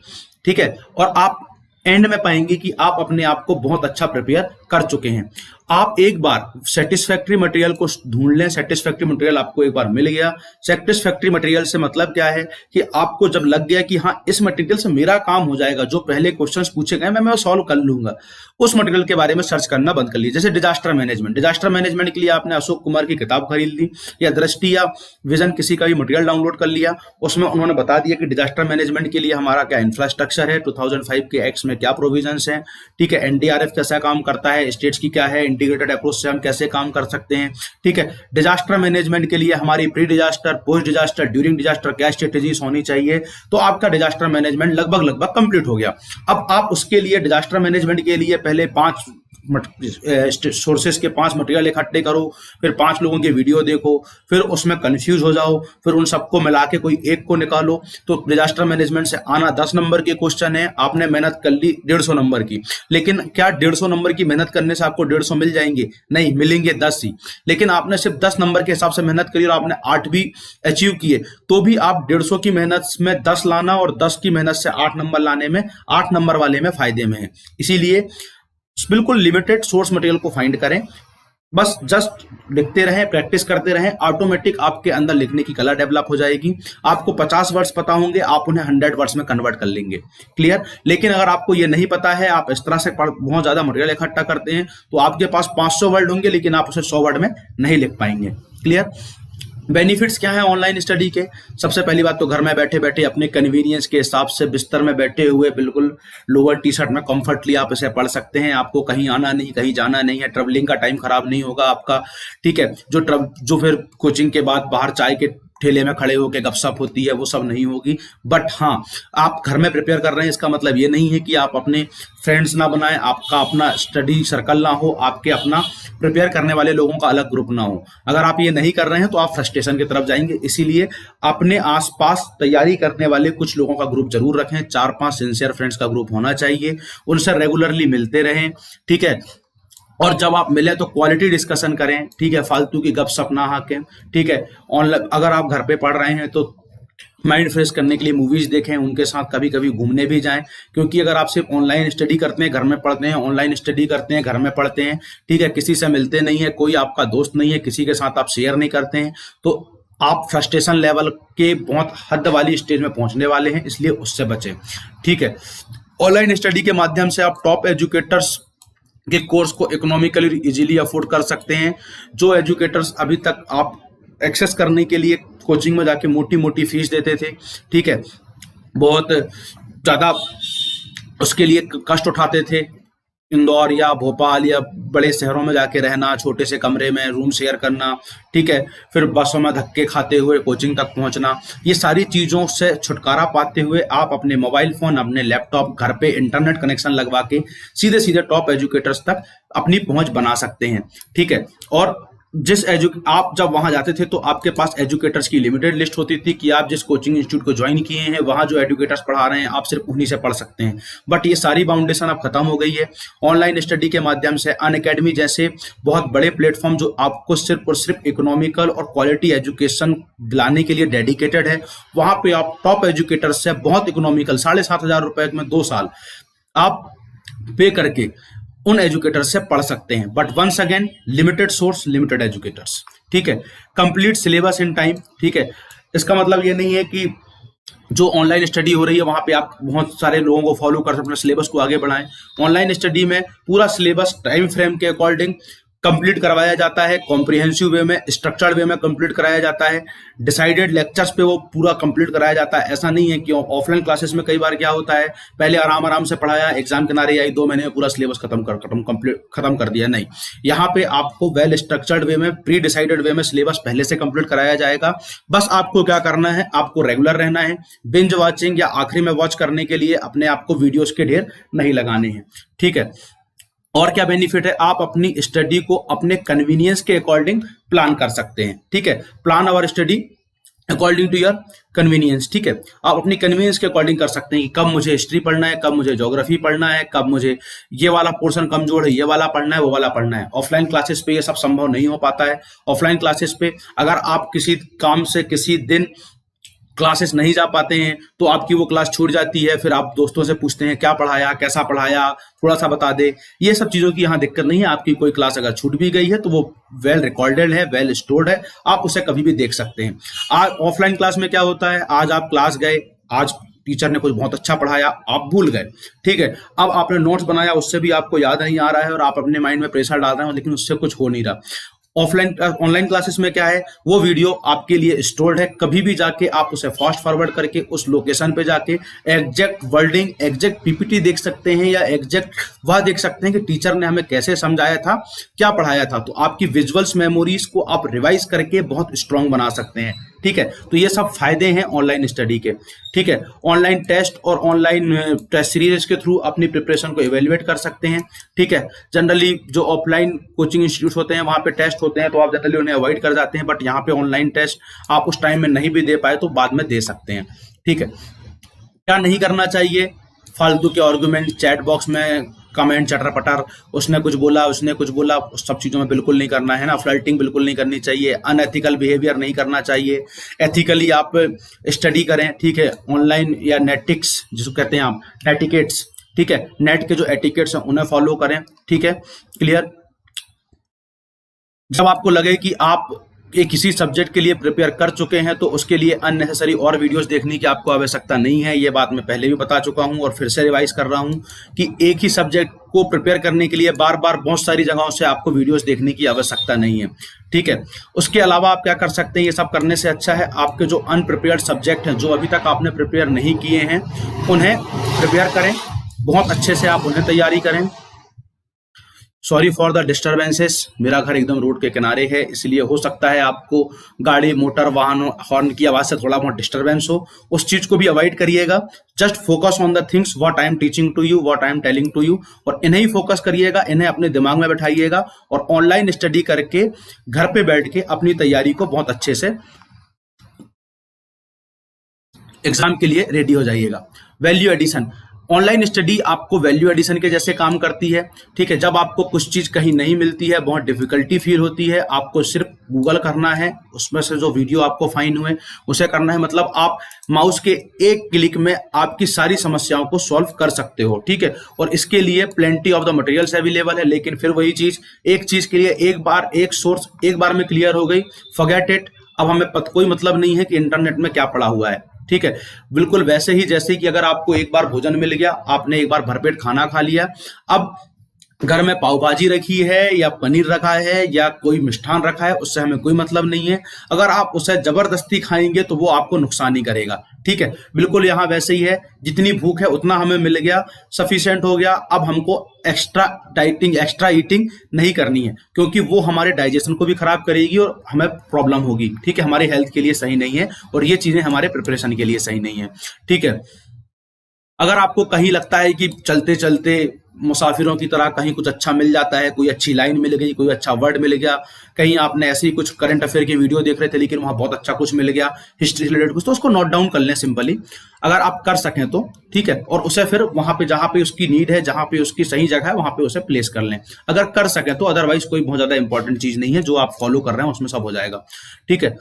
ठीक है। और आप एंड में पाएंगे कि आप अपने आप को बहुत अच्छा प्रिपेयर कर चुके हैं। आप एक बार सेटिस्फैक्ट्री मटेरियल को ढूंढ लें, सेटिस्फैक्ट्री मटेरियल आपको एक बार मिल गया। सेटिस्फैक्ट्री मटेरियल से मतलब क्या है कि आपको जब लग गया कि हाँ इस मटेरियल से मेरा काम हो जाएगा, जो पहले क्वेश्चंस पूछे गए मैं सॉल्व कर लूंगा, उस मटेरियल के बारे में सर्च करना बंद कर लीजिए। जैसे डिजास्टर मैनेजमेंट, डिजास्टर मैनेजमेंट के लिए आपने अशोक कुमार की किताब खरीद ली, या दृष्टि या विजन किसी का भी मटेरियल डाउनलोड कर लिया, उसमें उन्होंने बता दिया कि डिजास्टर मैनेजमेंट के लिए हमारा क्या इंफ्रास्ट्रक्चर है, 2005 के एक्ट में क्या प्रोविजंस हैं, ठीक है, एनडीआरएफ कैसा काम करता है, स्टेट्स की क्या है, इंटीग्रेटेड अप्रोच से हम कैसे काम कर सकते हैं, ठीक है। डिजास्टर मैनेजमेंट के लिए हमारी pre disaster, post disaster, during disaster क्या स्ट्रेटेजीज होनी चाहिए, तो आपका डिजास्टर मैनेजमेंट लगभग कंप्लीट हो गया। अब आप उसके लिए डिजास्टर मैनेजमेंट के लिए पहले 5 सोर्सेस के 5 मटेरियल इकट्ठे करो, फिर 5 लोगों के वीडियो देखो, फिर उसमें कंफ्यूज हो जाओ, फिर उन सबको मिला के कोई एक को निकालो। तो डिजास्टर मैनेजमेंट से आना 10 नंबर के क्वेश्चन है, आपने मेहनत कर ली 150 नंबर की, लेकिन क्या 150 नंबर की मेहनत करने से आपको 150 मिल जाएंगे? नहीं, मिलेंगे 10 ही। लेकिन आपने सिर्फ 10 नंबर के हिसाब से मेहनत करी और आपने 8 भी अचीव किए, तो भी आप 150 की मेहनत में 10 लाना और 10 की मेहनत से 8 नंबर लाने में, 8 नंबर वाले में फायदे में है। इसीलिए बिल्कुल लिमिटेड सोर्स मटेरियल को फाइंड करें, बस जस्ट लिखते रहें, प्रैक्टिस करते रहें, ऑटोमेटिक आपके अंदर लिखने की कला डेवलप हो जाएगी। आपको 50 वर्ड्स पता होंगे, आप उन्हें 100 वर्ड्स में कन्वर्ट कर लेंगे, क्लियर। लेकिन अगर आपको ये नहीं पता है, आप इस तरह से बहुत ज्यादा मटेरियल इकट्ठा करते हैं, तो आपके पास 500 वर्ड होंगे, लेकिन आप उसे 100 वर्ड में नहीं लिख पाएंगे, क्लियर। बेनिफिट्स क्या है ऑनलाइन स्टडी के? सबसे पहली बात तो घर में बैठे बैठे अपने कन्वीनियंस के हिसाब से बिस्तर में बैठे हुए बिल्कुल लोअर टी शर्ट में कंफर्टली आप इसे पढ़ सकते हैं। आपको कहीं आना नहीं, कहीं जाना नहीं है, ट्रेवलिंग का टाइम खराब नहीं होगा आपका, ठीक है। जो फिर कोचिंग के बाद बाहर चाय के ठेले में खड़े होकर गपशप होती है, वो सब नहीं होगी। बट हाँ, आप घर में प्रिपेयर कर रहे हैं, इसका मतलब ये नहीं है कि आप अपने फ्रेंड्स ना बनाएं, आपका अपना स्टडी सर्कल ना हो, आपके अपना प्रिपेयर करने वाले लोगों का अलग ग्रुप ना हो। अगर आप ये नहीं कर रहे हैं तो आप फ्रस्ट्रेशन की तरफ जाएंगे। इसीलिए अपने आसपास तैयारी करने वाले कुछ लोगों का ग्रुप जरूर रखें, 4-5 सिंसियर फ्रेंड्स का ग्रुप होना चाहिए, उनसे रेगुलरली मिलते रहें, ठीक है। और जब आप मिले तो क्वालिटी डिस्कशन करें, ठीक है, फालतू की गपशप ना हाकें, ठीक है। ऑनलाइन अगर आप घर पे पढ़ रहे हैं तो माइंड फ्रेश करने के लिए मूवीज देखें, उनके साथ कभी कभी घूमने भी जाएं, क्योंकि अगर आप सिर्फ ऑनलाइन स्टडी करते हैं, घर में पढ़ते हैं, ऑनलाइन स्टडी करते हैं, घर में पढ़ते हैं, ठीक है, किसी से मिलते नहीं है, कोई आपका दोस्त नहीं है, किसी के साथ आप शेयर नहीं करते हैं, तो आप फ्रस्ट्रेशन लेवल के बहुत हद वाली स्टेज में पहुंचने वाले हैं, इसलिए उससे बचें। ठीक है, ऑनलाइन स्टडी के माध्यम से आप टॉप एजुकेटर्स के कोर्स को इकोनॉमिकली इजीली अफोर्ड कर सकते हैं। जो एजुकेटर्स अभी तक आप एक्सेस करने के लिए कोचिंग में जाके मोटी मोटी फीस देते थे, ठीक है, बहुत ज़्यादा उसके लिए कष्ट उठाते थे, इंदौर या भोपाल या बड़े शहरों में जाके रहना, छोटे से कमरे में रूम शेयर करना, ठीक है, फिर बसों में धक्के खाते हुए कोचिंग तक पहुंचना, ये सारी चीज़ों से छुटकारा पाते हुए आप अपने मोबाइल फ़ोन, अपने लैपटॉप, घर पे इंटरनेट कनेक्शन लगवा के सीधे सीधे टॉप एजुकेटर्स तक अपनी पहुंच बना सकते हैं। ठीक है, और आप जब वहां जाते थे तो आपके पास एजुकेटर्स की लिमिटेड लिस्ट होती थी कि आप जिस कोचिंग इंस्टीट्यूट को ज्वाइन किए हैं वहां जो एजुकेटर्स पढ़ा रहे हैं आप सिर्फ उन्हीं से पढ़ सकते हैं। बट ये सारी बाउंडेशन अब खत्म हो गई है। ऑनलाइन स्टडी के माध्यम से अनअकैडमी जैसे बहुत बड़े प्लेटफॉर्म जो आपको सिर्फ और सिर्फ इकोनॉमिकल और क्वालिटी एजुकेशन दिलाने के लिए डेडिकेटेड है, वहां पे आप टॉप एजुकेटर्स से बहुत इकोनॉमिकल 7,500 रुपए में 2 साल आप पे करके उन एजुकेटर्स से पढ़ सकते हैं। But once again, limited source, limited educators. ठीक है, कंप्लीट सिलेबस इन टाइम। ठीक है, इसका मतलब ये नहीं है कि जो ऑनलाइन स्टडी हो रही है वहां पे आप बहुत सारे लोगों को फॉलो कर अपने सिलेबस को आगे बढ़ाएं। ऑनलाइन स्टडी में पूरा सिलेबस टाइम फ्रेम के अकॉर्डिंग कंप्लीट करवाया जाता है, कॉम्प्रिहेंसिव वे में, स्ट्रक्चर्ड वे में कंप्लीट कराया जाता है, डिसाइडेड लेक्चर्स पे वो पूरा कंप्लीट कराया जाता है। ऐसा नहीं है कि ऑफलाइन क्लासेस में कई बार क्या होता है, पहले आराम आराम से पढ़ाया, एग्जाम किनारे आई, 2 महीने में पूरा सिलेबस खत्म कर दिया। नहीं, यहाँ पे आपको वेल स्ट्रक्चर्ड वे में, प्री डिसाइडेड वे में सिलेबस पहले से कंप्लीट कराया जाएगा। बस आपको क्या करना है, आपको रेगुलर रहना है, बिंज वॉचिंग या आखिरी में वॉच करने के लिए अपने आप को वीडियोस के ढेर नहीं लगाने हैं। ठीक है, और क्या बेनिफिट है, आप अपनी स्टडी को अपने कन्वीनियंस के अकॉर्डिंग प्लान कर सकते हैं। ठीक है, plan our study according to your convenience. ठीक है, आप अपनी कन्वीनियंस के अकॉर्डिंग कर सकते हैं कि कब मुझे हिस्ट्री पढ़ना है, कब मुझे ज्योग्राफी पढ़ना है, कब मुझे ये वाला पोर्शन कमजोर है, ये वाला पढ़ना है, वो वाला पढ़ना है। ऑफलाइन क्लासेस पे ये सब संभव नहीं हो पाता है। ऑफलाइन क्लासेस पे अगर आप किसी काम से किसी दिन क्लासेस नहीं जा पाते हैं तो आपकी वो क्लास छूट जाती है, फिर आप दोस्तों से पूछते हैं क्या पढ़ाया, कैसा पढ़ाया, थोड़ा सा बता दे। ये सब चीज़ों की यहाँ दिक्कत नहीं है। आपकी कोई क्लास अगर छूट भी गई है तो वो वेल रिकॉर्डेड है, वेल स्टोर्ड है, आप उसे कभी भी देख सकते हैं। आज ऑफलाइन क्लास में क्या होता है, आज आप क्लास गए, आज टीचर ने कुछ बहुत अच्छा पढ़ाया, आप भूल गए। ठीक है, अब आपने नोट्स बनाया, उससे भी आपको याद नहीं आ रहा है और आप अपने माइंड में प्रेशर डाल रहे हैं, लेकिन उससे कुछ हो नहीं रहा। ऑनलाइन क्लासेस में क्या है, वो वीडियो आपके लिए स्टोर्ड है, कभी भी जाके आप उसे फास्ट फॉरवर्ड करके उस लोकेशन पे जाके एग्जैक्ट वर्डिंग, एग्जैक्ट पीपीटी देख सकते हैं या एग्जैक्ट वह देख सकते हैं कि टीचर ने हमें कैसे समझाया था, क्या पढ़ाया था। तो आपकी विजुअल्स मेमोरीज को आप रिवाइज करके बहुत स्ट्रांग बना सकते हैं। ठीक है, तो ये सब फायदे हैं ऑनलाइन स्टडी के। ठीक है, ऑनलाइन टेस्ट और ऑनलाइन टेस्ट सीरीज के थ्रू अपनी प्रिपरेशन को इवेल्युएट कर सकते हैं। ठीक है, जनरली जो ऑफलाइन कोचिंग इंस्टीट्यूट होते हैं वहाँ पे टेस्ट होते हैं तो आप जनरली उन्हें अवॉइड कर जाते हैं, बट यहाँ पे ऑनलाइन टेस्ट आप उस टाइम में नहीं भी दे पाए तो बाद में दे सकते हैं। ठीक है, क्या नहीं करना चाहिए, फालतू के आर्गुमेंट, चैट बॉक्स में कमेंट चटर पटर, उसने कुछ बोला, उसने कुछ बोला, उस सब चीज़ों में बिल्कुल नहीं करना है ना। फ्लर्टिंग बिल्कुल नहीं करनी चाहिए, अनएथिकल बिहेवियर नहीं करना चाहिए। एथिकली आप स्टडी करें। ठीक है, ऑनलाइन या नेटिक्स जिसको कहते हैं आप, नेटिकेट्स, ठीक है, नेट के जो एटिकेट्स हैं उन्हें फॉलो करें। ठीक है, क्लियर। जब आपको लगे कि आप किसी सब्जेक्ट के लिए प्रिपेयर कर चुके हैं तो उसके लिए अननेसेसरी और वीडियोस देखने की आपको आवश्यकता नहीं है। ये बात मैं पहले भी बता चुका हूं और फिर से रिवाइज कर रहा हूं कि एक ही सब्जेक्ट को प्रिपेयर करने के लिए बार बार बहुत सारी जगहों से आपको वीडियोस देखने की आवश्यकता नहीं है। ठीक है, उसके अलावा आप क्या कर सकते हैं, ये सब करने से अच्छा है आपके जो अनप्रिपेयर्ड सब्जेक्ट हैं, जो अभी तक आपने प्रिपेयर नहीं किए हैं, उन्हें प्रिपेयर करें, बहुत अच्छे से आप उन्हें तैयारी करें। सॉरी फॉर द डिस्टर्बेंसेस, मेरा घर एकदम रोड के किनारे है, इसलिए हो सकता है आपको गाड़ी, मोटर, वाहन, हॉर्न की आवाज से थोड़ा बहुत डिस्टर्बेंस हो, उस चीज को भी अवॉइड करिएगा। Just focus on the things what I am teaching to you, what I am telling to you, और इन्हें ही फोकस करिएगा, इन्हें अपने दिमाग में बैठाइएगा और ऑनलाइन स्टडी करके घर पे बैठ के अपनी तैयारी को बहुत अच्छे से एग्जाम के लिए रेडी हो जाइएगा। वैल्यू एडिशन, ऑनलाइन स्टडी आपको वैल्यू एडिशन के जैसे काम करती है। ठीक है, जब आपको कुछ चीज कहीं नहीं मिलती है, बहुत डिफिकल्टी फील होती है, आपको सिर्फ गूगल करना है, उसमें से जो वीडियो आपको फाइंड हुए उसे करना है, मतलब आप माउस के एक क्लिक में आपकी सारी समस्याओं को सॉल्व कर सकते हो। ठीक है, और इसके लिए plenty of the materials available है, लेकिन फिर वही चीज, एक चीज के लिए एक बार एक सोर्स एक बार में क्लियर हो गई, फॉरगेट इट। अब हमें कोई मतलब नहीं है कि इंटरनेट में क्या पड़ा हुआ है। ठीक है, बिल्कुल वैसे ही जैसे कि अगर आपको एक बार भोजन मिल गया, आपने एक बार भरपेट खाना खा लिया, अब घर में पाव भाजी रखी है या पनीर रखा है या कोई मिष्ठान रखा है, उससे हमें कोई मतलब नहीं है। अगर आप उसे जबरदस्ती खाएंगे तो वो आपको नुकसान ही करेगा। ठीक है, बिल्कुल यहाँ वैसे ही है, जितनी भूख है उतना हमें मिल गया, सफिशिएंट हो गया। अब हमको एक्स्ट्रा डाइटिंग, एक्स्ट्रा ईटिंग नहीं करनी है, क्योंकि वो हमारे डाइजेशन को भी खराब करेगी और हमें प्रॉब्लम होगी। ठीक है, हमारे हेल्थ के लिए सही नहीं है और ये चीजें हमारे प्रिपरेशन के लिए सही नहीं है। ठीक है, अगर आपको कहीं लगता है कि चलते चलते मुसाफिरों की तरह कहीं कुछ अच्छा मिल जाता है, कोई अच्छी लाइन मिल गई, कोई अच्छा वर्ड मिल गया, कहीं आपने ऐसे ही कुछ करंट अफेयर की वीडियो देख रहे थे लेकिन वहां बहुत अच्छा कुछ मिल गया, हिस्ट्री रिलेटेड कुछ, तो उसको नोट डाउन कर लें सिंपली, अगर आप कर सकें तो। ठीक है, और उसे फिर वहां पे जहां पे उसकी नीड है, जहां पे उसकी सही जगह है, वहां पे उसे प्लेस कर लें, अगर कर सकें तो। अदरवाइज कोई बहुत ज्यादा इंपॉर्टेंट चीज नहीं है, जो आप फॉलो कर रहे हैं उसमें सब हो जाएगा। ठीक है,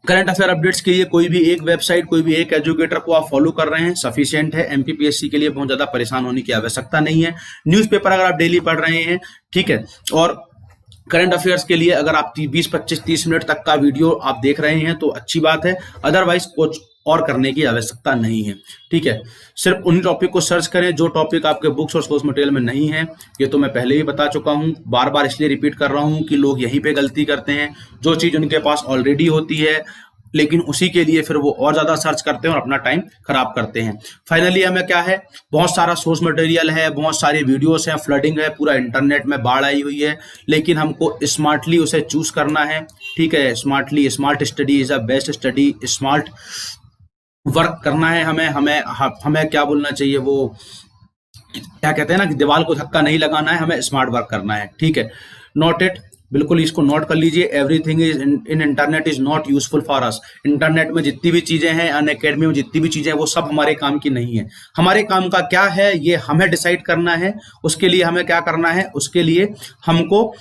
करंट अफेयर अपडेट्स के लिए कोई भी एक वेबसाइट, कोई भी एक एजुकेटर को आप फॉलो कर रहे हैं, सफिशिएंट है। एमपीपीएससी के लिए बहुत ज्यादा परेशान होने की आवश्यकता नहीं है। न्यूज़पेपर अगर आप डेली पढ़ रहे हैं, ठीक है, और करंट अफेयर्स के लिए अगर आप 20, 25, 30 मिनट तक का वीडियो आप देख रहे हैं तो अच्छी बात है। अदरवाइज कुछ और करने की आवश्यकता नहीं है। ठीक है, सिर्फ उन टॉपिक को सर्च करें जो टॉपिक आपके बुक्स और सोर्स मटेरियल में नहीं है। ये तो मैं पहले ही बता चुका हूं, बार बार इसलिए रिपीट कर रहा हूं कि लोग यहीं पे गलती करते हैं। जो चीज उनके पास ऑलरेडी होती है, लेकिन उसी के लिए फिर वो और ज्यादा सर्च करते हैं और अपना टाइम खराब करते हैं। फाइनली हमें क्या है, बहुत सारा सोर्स मटेरियल है, बहुत सारे वीडियोस हैं, फ्लडिंग है, पूरा इंटरनेट में बाढ़ आई हुई है, लेकिन हमको स्मार्टली उसे चूज करना है। ठीक है, smartly, smart study is a best study, smart work करना है हमें। हमें क्या बोलना चाहिए, वो क्या कहते हैं ना, कि दीवार को धक्का नहीं लगाना है, हमें स्मार्ट वर्क करना है। ठीक है, नोट इट, बिल्कुल इसको नोट कर लीजिए। Everything is in internet is not useful for us. Internet में जितनी भी चीजें हैं, अनअकैडमी में जितनी भी चीजें हैं, वो सब हमारे काम की नहीं है। हमारे काम का क्या है ये हमें डिसाइड करना है। उसके लिए हमें क्या करना है, उसके लिए हमको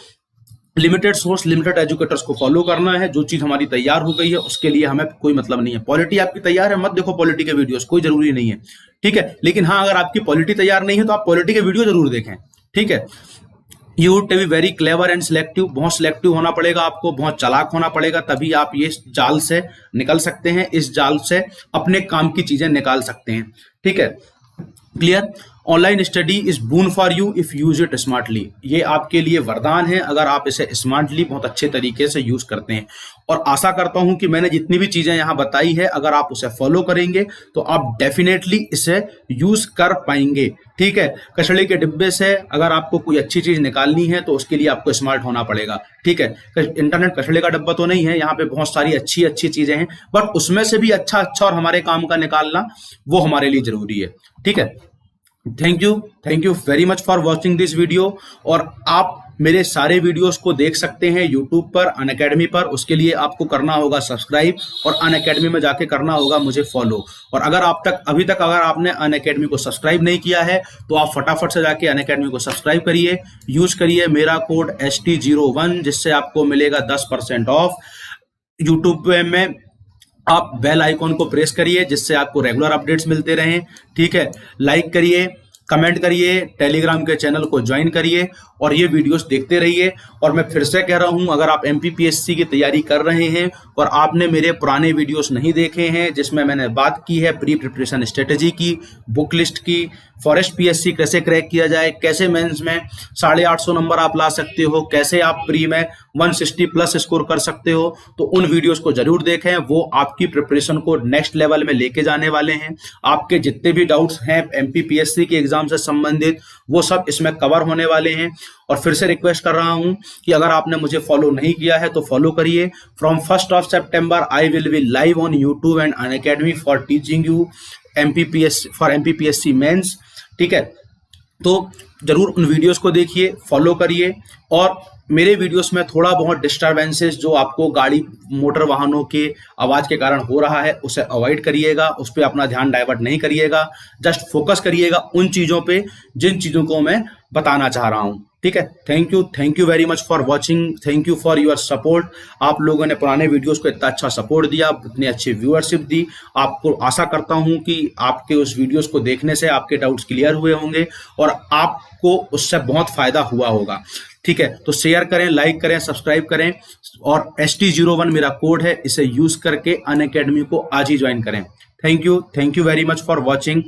लिमिटेड सोर्स, लिमिटेड एजुकेटर्स को फॉलो करना है। जो चीज हमारी तैयार हो गई है उसके लिए हमें कोई मतलब नहीं है। पॉलिटी आपकी तैयार है, मत देखो पॉलिटी के वीडियोस, कोई जरूरी नहीं है। ठीक है, लेकिन हाँ, अगर आपकी पॉलिटी तैयार नहीं है तो आप पॉलिटी के वीडियो जरूर देखें। ठीक है, you would to be very clever and selective. बहुत सिलेक्टिव होना पड़ेगा आपको, बहुत चालाक होना पड़ेगा, तभी आप ये जाल से निकल सकते हैं। इस जाल से अपने काम की चीजें निकाल सकते हैं। ठीक है, clear. Online study is boon for you if use it smartly. ये आपके लिए वरदान है अगर आप इसे स्मार्टली, बहुत अच्छे तरीके से यूज करते हैं। और आशा करता हूं कि मैंने जितनी भी चीजें यहां बताई है, अगर आप उसे फॉलो करेंगे तो आप डेफिनेटली इसे यूज कर पाएंगे। ठीक है, कचड़े के डिब्बे से अगर आपको कोई अच्छी चीज निकालनी है तो उसके लिए आपको स्मार्ट होना पड़ेगा। ठीक है, इंटरनेट कचड़े का डब्बा तो नहीं है, यहाँ पे बहुत सारी अच्छी अच्छी चीजें हैं, बट उसमें से भी अच्छा अच्छा और हमारे काम का निकालना वो हमारे लिए जरूरी है। ठीक है, thank you very much for watching this video. और आप मेरे सारे वीडियोस को देख सकते हैं यूट्यूब पर, अनअकैडमी पर। उसके लिए आपको करना होगा सब्सक्राइब और अनअकैडमी में जाके करना होगा मुझे फॉलो। और अगर अभी तक अगर आपने अनअकैडमी को सब्सक्राइब नहीं किया है तो आप फटाफट से जाके अनअकैडमी को सब्सक्राइब करिए, यूज करिए मेरा कोड ST01, जिससे आपको मिलेगा 10% ऑफ। यूट्यूब में आप बेल आइकॉन को प्रेस करिए जिससे आपको रेगुलर अपडेट्स मिलते रहें। ठीक है, लाइक करिए, कमेंट करिए, टेलीग्राम के चैनल को ज्वाइन करिए और ये वीडियोस देखते रहिए। और मैं फिर से कह रहा हूं, अगर आप एमपीपीएससी की तैयारी कर रहे हैं और आपने मेरे पुराने वीडियोस नहीं देखे हैं जिसमें मैंने बात की है प्री प्रिपरेशन स्ट्रेटेजी की, बुक लिस्ट की, फॉरेस्ट पीएससी कैसे क्रैक किया जाए, कैसे मेंस में 850 नंबर आप ला सकते हो, कैसे आप प्री में 160 प्लस स्कोर कर सकते हो, तो उन वीडियोस को जरूर देखें। वो आपकी प्रिपरेशन को नेक्स्ट लेवल में लेके जाने वाले हैं। आपके जितने भी डाउट्स हैं एमपीपीएससी के एग्जाम से संबंधित, वो सब इसमें कवर होने वाले हैं। और फिर से रिक्वेस्ट कर रहा हूं कि अगर आपने मुझे फॉलो नहीं किया है तो फॉलो करिए। From 1 September I will be live on YouTube and Unacademy for teaching you MPPSC mains. ठीक है, तो जरूर उन वीडियोस को देखिए, फॉलो करिए। और मेरे वीडियोस में थोड़ा बहुत डिस्टरबेंसेस जो आपको गाड़ी, मोटर वाहनों के आवाज के कारण हो रहा है उसे अवॉइड करिएगा, उस पर अपना ध्यान डाइवर्ट नहीं करिएगा। जस्ट फोकस करिएगा उन चीजों पे जिन चीजों को मैं बताना चाह रहा हूं। ठीक है, thank you very much for watching, thank you for your support. आप लोगों ने पुराने वीडियोस को इतना अच्छा सपोर्ट दिया, इतनी अच्छी व्यूअरशिप दी। आपको आशा करता हूं कि आपके उस वीडियोस को देखने से आपके डाउट्स क्लियर हुए होंगे और आपको उससे बहुत फायदा हुआ होगा। ठीक है, तो शेयर करें, लाइक करें, सब्सक्राइब करें और ST01 मेरा कोड है, इसे यूज करके अनअकैडमी को आज ही ज्वाइन करें। Thank you very much for watching.